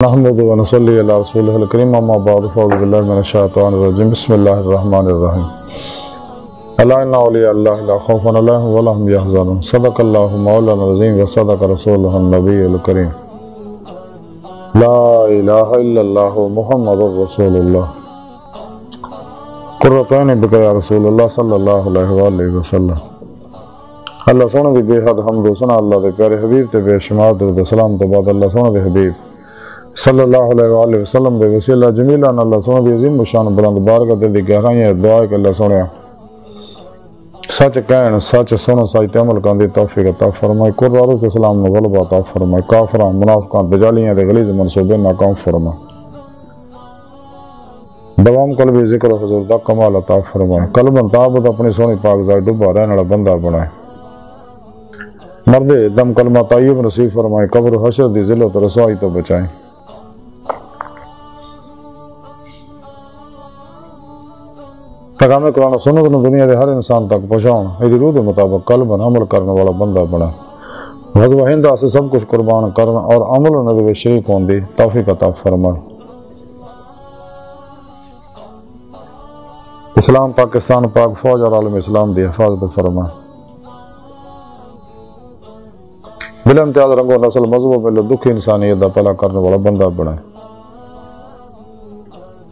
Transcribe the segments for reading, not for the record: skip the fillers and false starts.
نحمد و نصلی علی رسولہ الکریم اما بعد فاعوذ باللہ من الشیطان الرجیم بسم اللہ الرحمن الرحیم الا ان اولیاء اللہ لا خوف علیہم ولا هم یحزنون صدق اللہ مولانا العظیم و صدق رسولہ النبی الکریم لا الہ الا اللہ محمد رسول اللہ قرۃ عین بک یا رسول اللہ صلی اللہ علیہ وآلہ وسلم۔ اللہ سونے دی بے حد حمد و ثنا اللہ دے پیارے حبیب تے بے شمار درود و سلام تو بعد اللہ سونے دے حبیب صلی اللہ علیہ وآلہ وسلم دے وسیلہ جمیلان اللہ سونے دی عظیم شان بلند بارگاہ دل دی گہرائیاں دعا ہے کہ اللہ سونے سچ کہن سچ سنو سچ عمل کرن دی توفیق عطا فرمائے، قرآن عرض اسلام میں غلبہ عطا فرمائے، کافراں منافقاں دجالیاں دے غلیظ منصوبے ناکام فرمائے، دوام قلبی ذکر و حضور دا کمال عطا فرمائے، قلباً تعبد اپنی سونی پاک ذات ڈوبا رہنے والا بندہ بنائے، مرد دم کلمہ طیب نصیب فرمائے، قبر و حشر دی ذلت و رسوائی تو بچائیں۔ پیغام قرآن و سنت نے دنیا دے ہر انسان تک پہنچاؤں، ایدی روح دے مطابق قلباً عمل کرنے والا بندہ بنا، بھگو ہندہ سے سب کچھ قربان کرنا اور عمل و ندوے شریک ہون دی توفیق عطا فرمائے۔ اسلام پاکستان پاک فوج اور عالم اسلام دی حفاظت فرمائے، بلا امتیاز رنگ و نسل مذہب و ملت دکھی انسانیت دا پلا کرنے والا بندہ بنائے،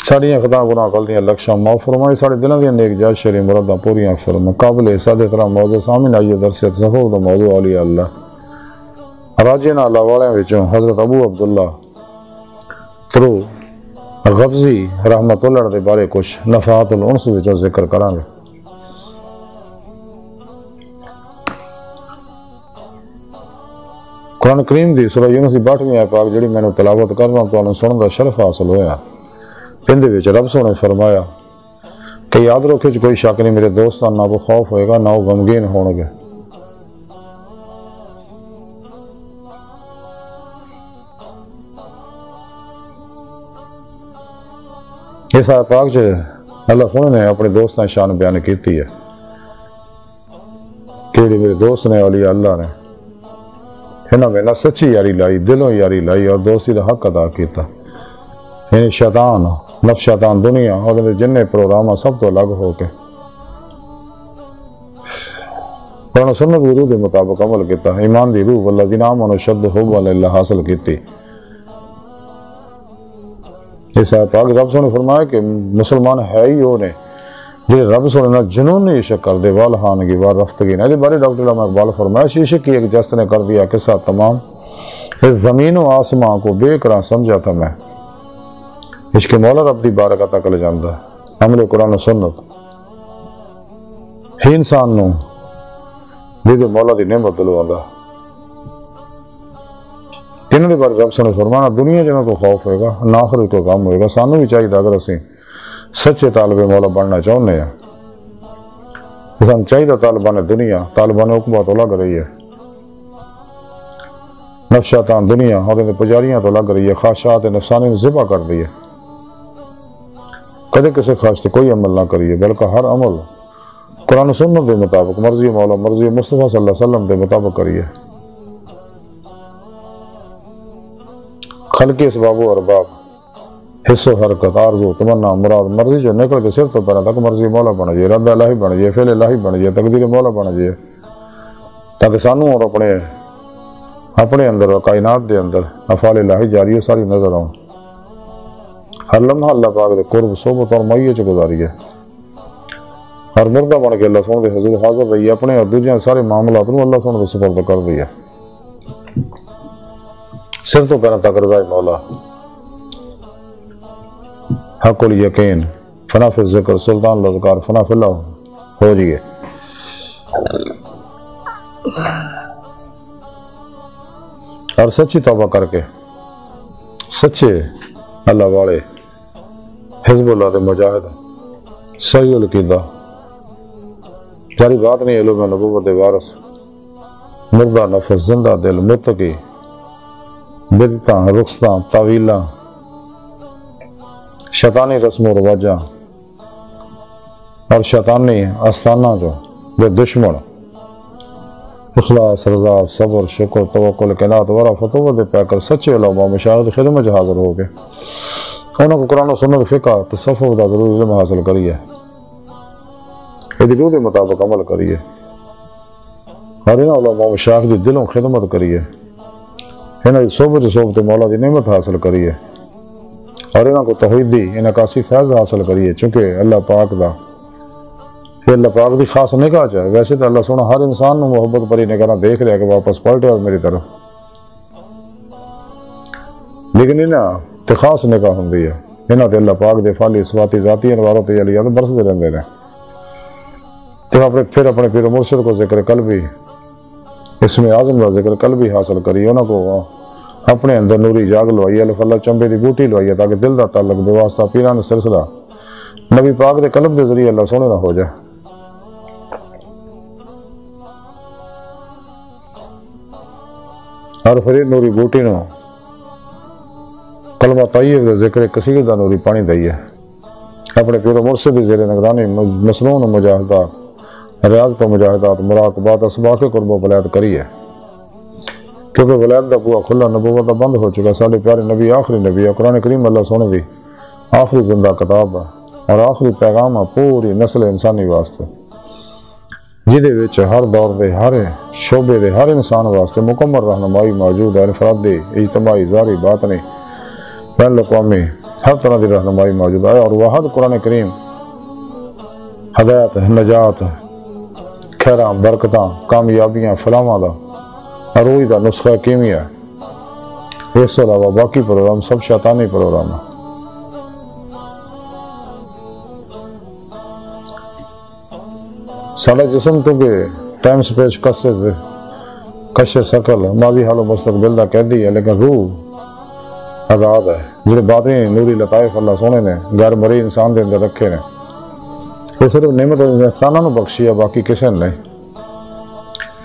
ساڑیاں خطا گناہ غلطیاں لکشاں معاف فرمائی، ساڑے دلوں دیاں نیک جائز شرعی مراداں پوریاں فرمائی۔ قابل صد احترام موضوع سامنے آئیے درسیت سفر دا موضوع اولیاء اللہ راجین اللہ والے وچوں حضرت ابو عبداللہ ترو غفزی رحمت اللہ دے بارے کچھ نفحات الانس وچوں ذکر کریں گے۔ قرآن کریم دی سورہ یونس دی 62ویں آیت پاک جڑی میں نے تلاوت کرنا تو سنن دا شرف حاصل ہویا، اندے وچ رب سونے فرمایا کہ یاد رکھو کہ کوئی شک نہیں میرے دوستان، نہ وہ خوف ہوئے گا نہ وہ غمگین ہوں گے۔ اس آیت پاک سے اللہ سونے نے اپنے دوستان شان بیان کیتی ہے کہ میرے دوست نے اولیاء اللہ نے انہاں میں نہ سچی یاری لائی، دلوں یاری لائی اور دوستی دا حق ادا کیتا، یعنی شیطان نفس شیطان دنیا اور جن پروگرام سب تو الگ ہو کے قرآن سنت دی روح دے مطابق عمل کیتا، ایمان دی روح والذین آمنوا اشد حبا للہ حاصل کیتی۔ اس آیت پاک رب سونے فرمایا کہ مسلمان ہے ہی وہ نے جنہیں رب سونے نہ جنون عشق کر دے والہانگی وار رفتگی نہ دے بارے ڈاکٹر علامہ اقبال فرمایا عشق کی ایک جست نے کر دیا قصہ تمام، اس زمین و آسمان کو بے قرار سمجھا تھا میں، عشق مولا رب دی بارگاہ تک لے جاندا ہے۔ عمل قرآن و سنت ہی انسان نو دے مولا دی نعمت دلواندا، انہاں دے بارے رب سنے فرمانا دنیا جنہاں کو خوف ہوئے گا نہ آخرت کو غم ہوئے گا۔ سانوں بھی چاہیے اگر اسیں سچے طالب مولا بننا چاہنے ہیں، اساں چاہیے طالبان دنیا طالبان عقبہ تو لگ رہی ہے، نفس شیطان دنیا اور پجاریاں تو لگ رہی ہے، خواہشات نفسانی ذبح کر دی ہے، کدے کسی خواہش سے کوئی عمل نہ کریے بلکہ ہر عمل قرآن و سنت دے مطابق مرضی مولا مرضی مصطفیٰ صلی اللہ علیہ وسلم دے مطابق کریے۔ خلقی اسباب و ارباب حص و حرکت آرزو تمنا مراد مرضی جو نکل کے سر تو پہنا تک مرضی مولا بن جائے، رب الہی بن جائے، فعل الہی بن جائے، تقدیر مولا بن جائے، تاکہ سانوں اور اپنے اندر کائنات دے اندر افعال الہی جاری ساری نظر آؤں، ہر لمحہ اللہ پاک دے قرب صحبت اور معیے چ گزاری ہے، ہر مردہ بن کے اللہ سونے دے حضور حاضر رہی ہے، اپنے اور دوسرے سارے معاملات نو اللہ سونے دے سپرد کر دی ہے، سر تو پہنا تک رضا مولا حق الیقین فنا فی الذکر سلطان الاذکار فنا فی اللہ ہو جئے۔ اور سچی توبہ کر کے سچے اللہ والے حزب اللہ دے مجاہد صحیح القیدہ جاری بات نہیں علم نبوت دے وارث مردہ نفس زندہ دل متقی بدتاں رخصتاں تعویلاں شیطانی رسم و رواجاں اور شیطانی آستانہ جو بے دشمن اخلاص، رضا، صبر، شکر، توکل، قناعت، ورع، فتوت دے پہ کر سچے علماء مشاہد خدمت حاضر ہو گئے. انہوں کو قرآن و سنت، فقہ، تصوف دا ضرور علم حاصل کریے، یہ روح کے مطابق عمل کریے، اور انہوں علماء مشاہد دی دلوں خدمت کریے، انہوں کی صحبت مولا دی نعمت حاصل کریے، اور انہوں کو توحید دی انعکاسی فیض حاصل کریے. چونکہ اللہ پاک دا یہ اللہ پاک دی خاص نگاہ چاہے. ویسے تو اللہ سونا ہر انسان نو محبت بری نگاہ دیکھ رہا کہ واپس پلٹے اور میری طرف، لیکن انہاں تے خاص نگاہ ہوندی ہے. انہاں تے اللہ پاک دے فعلی صفاتی ذاتی انواروں تے علیات برسدے رہندے نے. تے پھر اپنے پیر و مرشد کو ذکر قلبی، اسم اعظم کا ذکر قلبی حاصل کری. انہوں کو اپنے اندر نوری جاگ لوائی، الف اللہ چمبے دی بوٹی لوائی تاکہ دل دا تعلق بے واسطہ پیران سلسلہ نبی پاک دے قلب دے ذریعے اللہ سونے نہ ہو جائے. اور پھر نوری بوٹی نو کلمہ طیب دے ذکر کثیر دا نوری پانی دئیے. اپنے پیر و مرشد دی زیر نگرانی مسنون مجاہدات، ریاض پر مجاہدات، مراقبات، اسباق قرب و ولایت کریے. کیونکہ ولایت دا بوا کھلا، نبوت دا بند ہو چکا. سارے پیارے نبی آخری نبی ہے. قرآن کریم اللہ سونے دی آخری زندہ کتاب ہے اور آخری پیغام ہے پوری نسل انسانی واسطے، جہدے وچ ہر دور دے ہر شعبے دے ہر انسان واسطے مکمل رہنمائی موجود ہے. انفرادی، اجتماعی، ظاہری، باطنی، بین الاقوامی ہر طرح دی رہنمائی موجود ہے. اور واحد قرآن کریم ہدایت، نجات، خیراں، برکتاں، کامیابیاں، فلاحاں دا عروج دا نسخہ کیمیا ہے. اس کے علاوہ باقی پروگرام سب شیطانی پروگرام ہے. سارا جسم تو کہ ٹائم سپیس کش سکل ماضی حال و مستقبل دا قیدی ہے، لیکن روح آزاد ہے. جنہیں باطنی نوری لطائف اللہ سونے نے غیر مری انسان دے اندر رکھے نے. یہ صرف نعمت انسانوں نے بخشی ہے، باقی کسی نے نہیں.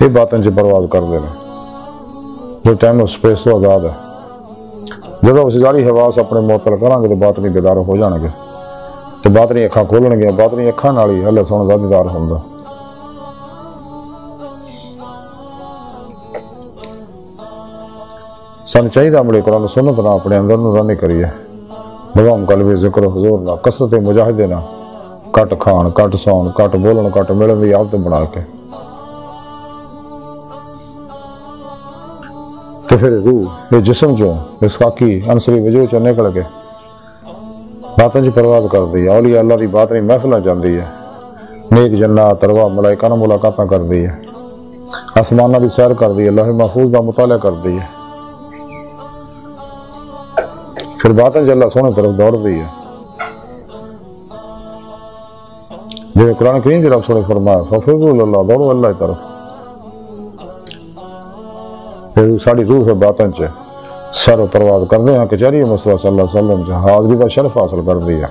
یہ باطن چ پرواز کر دے نے جو ٹائم اور سپیس تو آزاد ہے. جب اسی ساری حواس اپنے معطل کریں گے تو باطنی بیدار ہو جان گے، تو باطنی اکھاں کھولن گے. باطنی اکھاں نال ہی اللہ سونے دا دیدار ہوندا. سن چاہیے عمل قرآن سنت نہ اپنے اندر نو رانی کریے. دوام قلبی ذکر حضور نہ، کثرت مجاہدے نہ، کٹ کھان، کٹ سون، کٹ بولن، کٹ ملن دی عادت بنا کے. تو پھر روح یہ جسم جو اس خاکی انصری وجود چ نکل کے باطن چ پرواز کر دی. اولیاء اللہ دی باطنی محفل جاندی ہے، نیک جنات، ارواح، ملائکہ نال ملاقاتاں کر دی ہے، آسماناں دی سیر کر دی ہے، لوح محفوظ دا مطالعہ کر دی ہے. پھر باطن اللہ سونے طرف دوڑ دی ہے. جو قرآن کریم جب سونے فرمایا ففروا اللہ، دوڑو اللہ کی طرف. پھر ساری روح ہے باطن چ سر و پرواز کر دے ہیں کچہری مصطفیٰ صلی اللہ علیہ وسلم چ حاضری کا شرف حاصل کر دی ہے.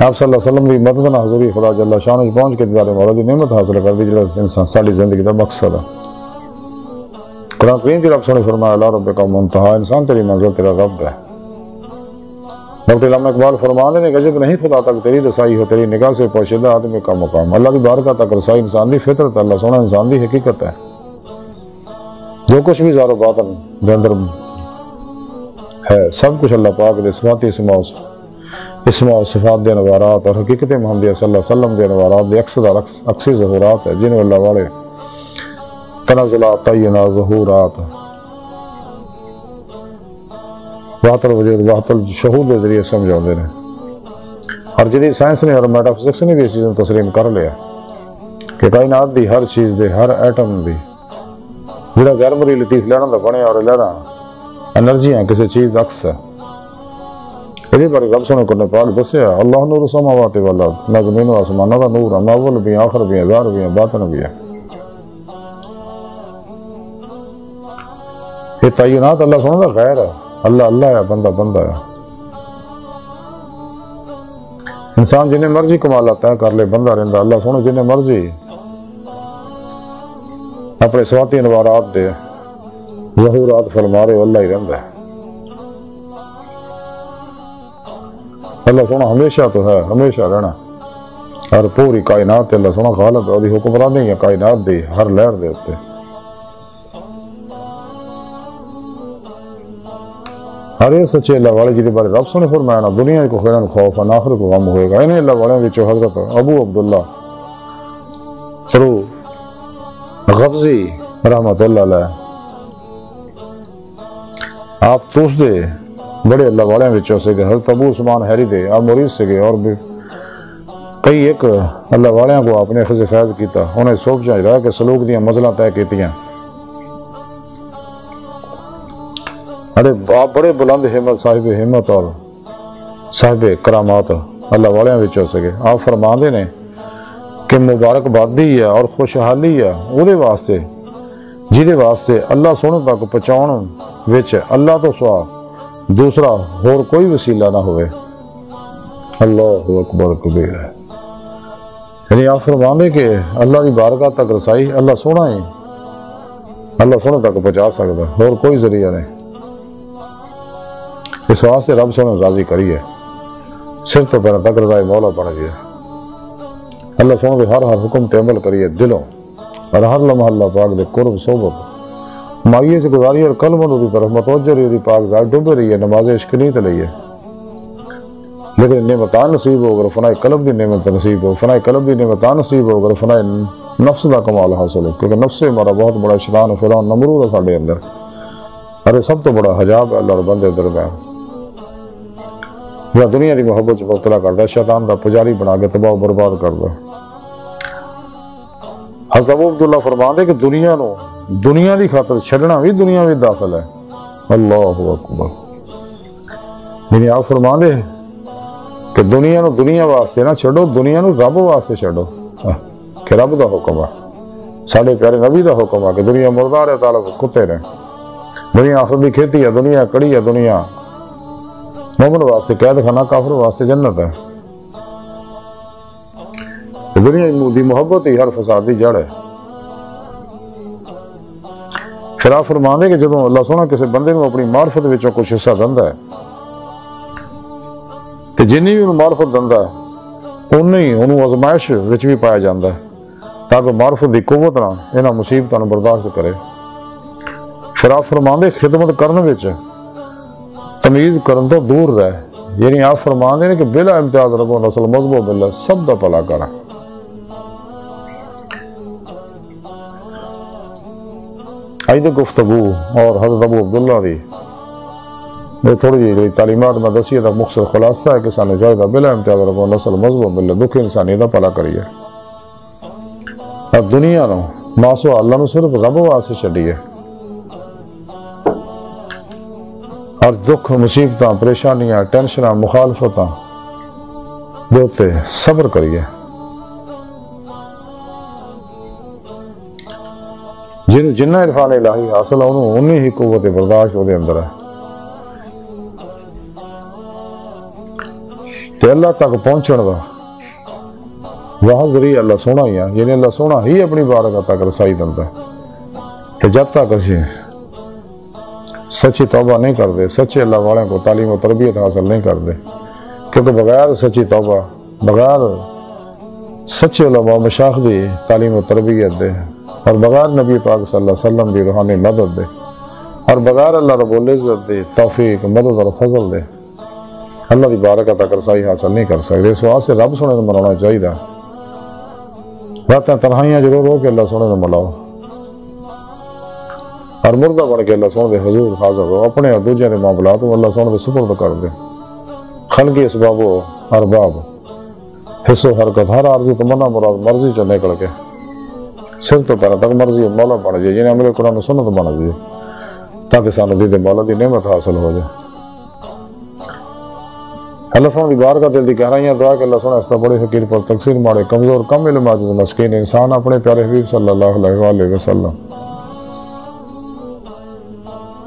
آپ صلی اللہ علیہ وسلم کی مدد نہ حضوری خدا جل شان پہنچ کے دیدار مولا دی نعمت حاصل کر دی، جڑا انسان ساری زندگی کا مقصد ہے. قرآن کریم جب سونے فرمایا لا رب کا منتہا، انسان تیری منزل تیرا رب ہے. ڈاکٹر علامہ اقبال فرمانے نے عجب نہیں خدا تک تیری رسائی ہو، تیری نگاہ سے پوشیدہ آدمی کا مقام. اللہ کی بارگاہ تک رسائی انسان دی فطرت، اللہ سونا انسان دی حقیقت ہے. جو کچھ بھی ظاہر و باطن دے اندر ہے سب کچھ اللہ پاک دے صفاتی اسماء و صفات دے انوارات اور حقیقت محمدیہ صلی اللہ علیہ وسلم دے انوارات دے اکثر ظہورات ہے، جن اللہ والے تنزلات، تعینات، ظہورات، وحدت الوجود، وحدت الشہود کے ذریعے سمجھا دے ہیں. اور جدید سائنس نے اور میٹا فزکس نے بھی اس چیز کو تسلیم کر لیا کہ کائنات دی ہر چیز دے ہر ایٹم دی جڑا غیر مری لطیف لہراں دا بنے اور لہراں انرجیاں کسی چیز دا عکس ہے. یہ بارے رب سنے قرآن پاک دسیا اللہ نور السماوات والارض، نہ زمین و آسمانوں دا نور ہے، اول بھی آخر بھی ہے، ظاہر بھی ہے، باطن بھی ہے. یہ تعینات اللہ سنے دا غیر ہے، اللہ اللہ ہے، بندہ بندہ ہے. انسان جنہیں مرضی کمالات طے کر لے بندہ رہندا، اللہ سونے جنہیں مرضی اپنے صفاتی انوارات دے ظہورات فرما رہے اللہ ہی رہندا ہے. اللہ سونا ہمیشہ تو ہے، ہمیشہ رہنا. اور پوری کائنات اللہ سونا غالب ہے، حکمرانی ہے کائنات دی ہر لہر دے اوتے. ہر ایک سچے اللہ والے جی بارے رب سنے فرمایا نا دنیا کو خیرن خوف ہے آخرت کو غم ہوئے گا. انہیں اللہ والوں وچوں حضرت ابو عبداللہ فرو غفزی رحمت اللہ علیہ آپ توس دے بڑے اللہ والوں وچوں سے حضرت ابو عثمان حیری دے آپ مرید سے گئے اور بھی کئی ایک اللہ والوں کو آپ نے خز فیض کیتا. انہیں سوچا رہا کہ سلوک دیاں مزلہ طے کیتیاں. ارے آپ بڑے بلند ہمت صاحب ہمت اور صاحب کرامات اللہ والوں وچوں سے گئے. آپ فرماندے نے کہ مبارک بادی ہے اور خوشحالی ہے وہ دے واسطے جیدے واسطے اللہ سونے تک پہنچاؤن وچ اللہ تو سوا دوسرا اور کوئی وسیلہ نہ ہوئے. اللہ اکبر کبیر ہے. یعنی آپ فرماندے کہ اللہ کی بارگاہ تک رسائی اللہ سونا ہی اللہ سونے تک پہنچا سکتا اور کوئی ذریعہ نہیں. اس واسطے رب سونے راضی کریے صرف تو پہلے تک رضائے مولا بن گیا. اللہ سونے کے ہر حکم تے عمل کریے دلوں اور ہر لمحہ اللہ پاک دے قرب صحبت مائیے سے گزاری اور کلمہ دی طرف متوجہ رہی پاک ذات ڈوبے رہی ہے نماز عشق نہیں تلئیے. لیکن نعمتان نصیب ہو اگر فنائے قلب دی نعمت نصیب ہو فنائے قلب دی نعمتان نصیب ہو اگر فنائے نفس دا کمال حاصل ہو کیونکہ نفس ہمارا بہت بڑا شیطان فرعون نمرود ہے ساڈے اندر. ارے سب تو بڑا حجاب ہے اللہ اور بندے درمیان یا دنیا دی محبت مبتلا کرتا شیطان دا پجاری بنا کے تباہ و برباد کرتا. حضرت ابو عبداللہ فرماندے کہ دنیا دی خاطر چھڑنا بھی دنیا بھی داخل ہے. اللہ اکبر. یعنی آپ فرماندے کہ دنیا نو دنیا واسطے نہ چھڑو دنیا نو رب واسطے چھڑو کہ رب دا حکم ہے ساڈے پیارے نبی دا حکم ہے کہ دنیا مردار ہے تعالیٰ کتے نے دنیا آخر دی کھیتی ہے دنیا کڑی ہے دنیا مومن واسطے قید خانہ کافر واسطے جنت ہے. دنیا دی محبت ہی ہر فساد دی جڑ ہے. پھر آپ فرماندے کہ جدوں اللہ سونا کسی بندے کو اپنی معرفت وچوں کچھ حصہ دندا ہے تے جنی بھی انہوں معرفت دندا ہے انہی انہوں آزمائش وچ بھی پایا جاندا ہے تاکہ معرفت دی قوت نہ انہاں مصیبتاں نوں برداشت کرے. پھر آپ فرماندے خدمت کرن وچ تمیز کرن تو دور رہے. یعنی آپ فرماندے نے کہ بلا امتیاز ربو نسل مذہب و ملت سب دا بھلا کرا. آئیدہ گفتگو اور حضرت ابو عبداللہ دی میں تھوڑی جی تعلیمات میں دسیے تک مختصر خلاصہ ہے کہ سانے جائدہ بلا امتیاز ربو نسل مذہب و ملت دکھ انسانی دا بھلا کریے. اب دنیا نو ماسو اللہ نو صرف رب واسطے چھڈیے اور دکھ مصیبتاں پریشانیاں ٹینشناں مخالفتاں دوتے صبر کریے. جنہ عرفان الہی حاصل ہے انہی ہی قوت برداشت دے اندر ہے. تے اللہ تک پہنچن دا وہ ذریعہ اللہ سونا ہی ہے. یعنی اللہ سونا ہی اپنی بارگاہ تک رسائی دندا ہے. تے جب تک اسی سچی توبہ نہیں کرتے سچے اللہ والوں کو تعلیم و تربیت حاصل نہیں کرتے کیونکہ بغیر سچی توبہ بغیر سچے علماء مشاخ دی تعلیم و تربیت دے اور بغیر نبی پاک صلی اللہ علیہ وسلم دی روحانی مدد دے اور بغیر اللہ رب العزت دی توفیق مدد اور فضل دے اللہ دی بارگاہ تک رسائی حاصل نہیں کر سکتے. اس واسطے رب سونے کو منانا چاہیے. راتیں تنہائیاں ضرور ہو کہ اللہ سونے کو ملاؤ اور مردہ بن کے اللہ سونے دے حضور حاضر ہو اپنے اور دوجے دے معاملات اللہ سونے دے سپرد کر دے. خلقی اسباب و ارباب حص و حرکت ہر عارضی تمنا مراد مرضی چو نکل کے صرف تو پہلے تک مرضی مولا بن جائے یعنی عمل قرآن و سنت بن جائے تاکہ سانو دید مولا دی نعمت حاصل ہو جائے. اللہ سونے دی بارگاہ دل دی گہرائیاں دعا کہ اللہ سونے اس بڑے فقیر پر تقصیر مارے کمزور کم علم عاجز مسکین انسان اپنے پیارے حبیب صلی اللہ علیہ وآلہ وسلم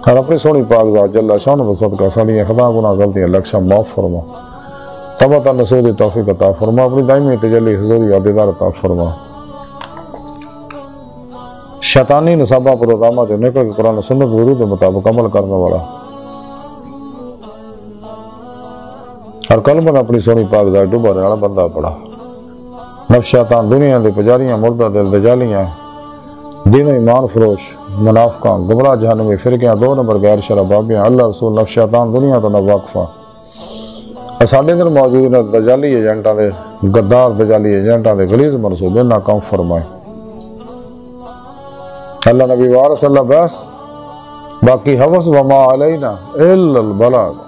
اور اپنی سونی پاک ذات جل شان و صدقہ سالیاں خطا گناہ غلطیاں لکشہ معاف فرما تبتا نصود توفیق عطا فرما اپنی دائمی تجلی حضوری عدیدار عطا فرما. شیطانی نصابہ پروگرامہ جو نکل کے قرآن و سنت ورود مطابق عمل کرنے والا اور قلبن اپنی سونی پاک ذات ڈوبا رہنا بندہ پڑا. نفس شیطان دنیا دے پجاریاں مردہ دل دجالیاں دین و ایمان فروش منافقاں گمراہ جہنمی فرقیاں 2 نمبر غیر شرع بابیاں اللہ رسول نفس شیطان دنیا تو نہ واقفہ ساڈے اندر موجود نے دجالی ایجنٹاں دے غدار دجالی ایجنٹاں دے غلیظ منصوبے ناکام فرمائے اللہ نبی وارث اللہ بس باقی حوث وما علینا الا البلاغ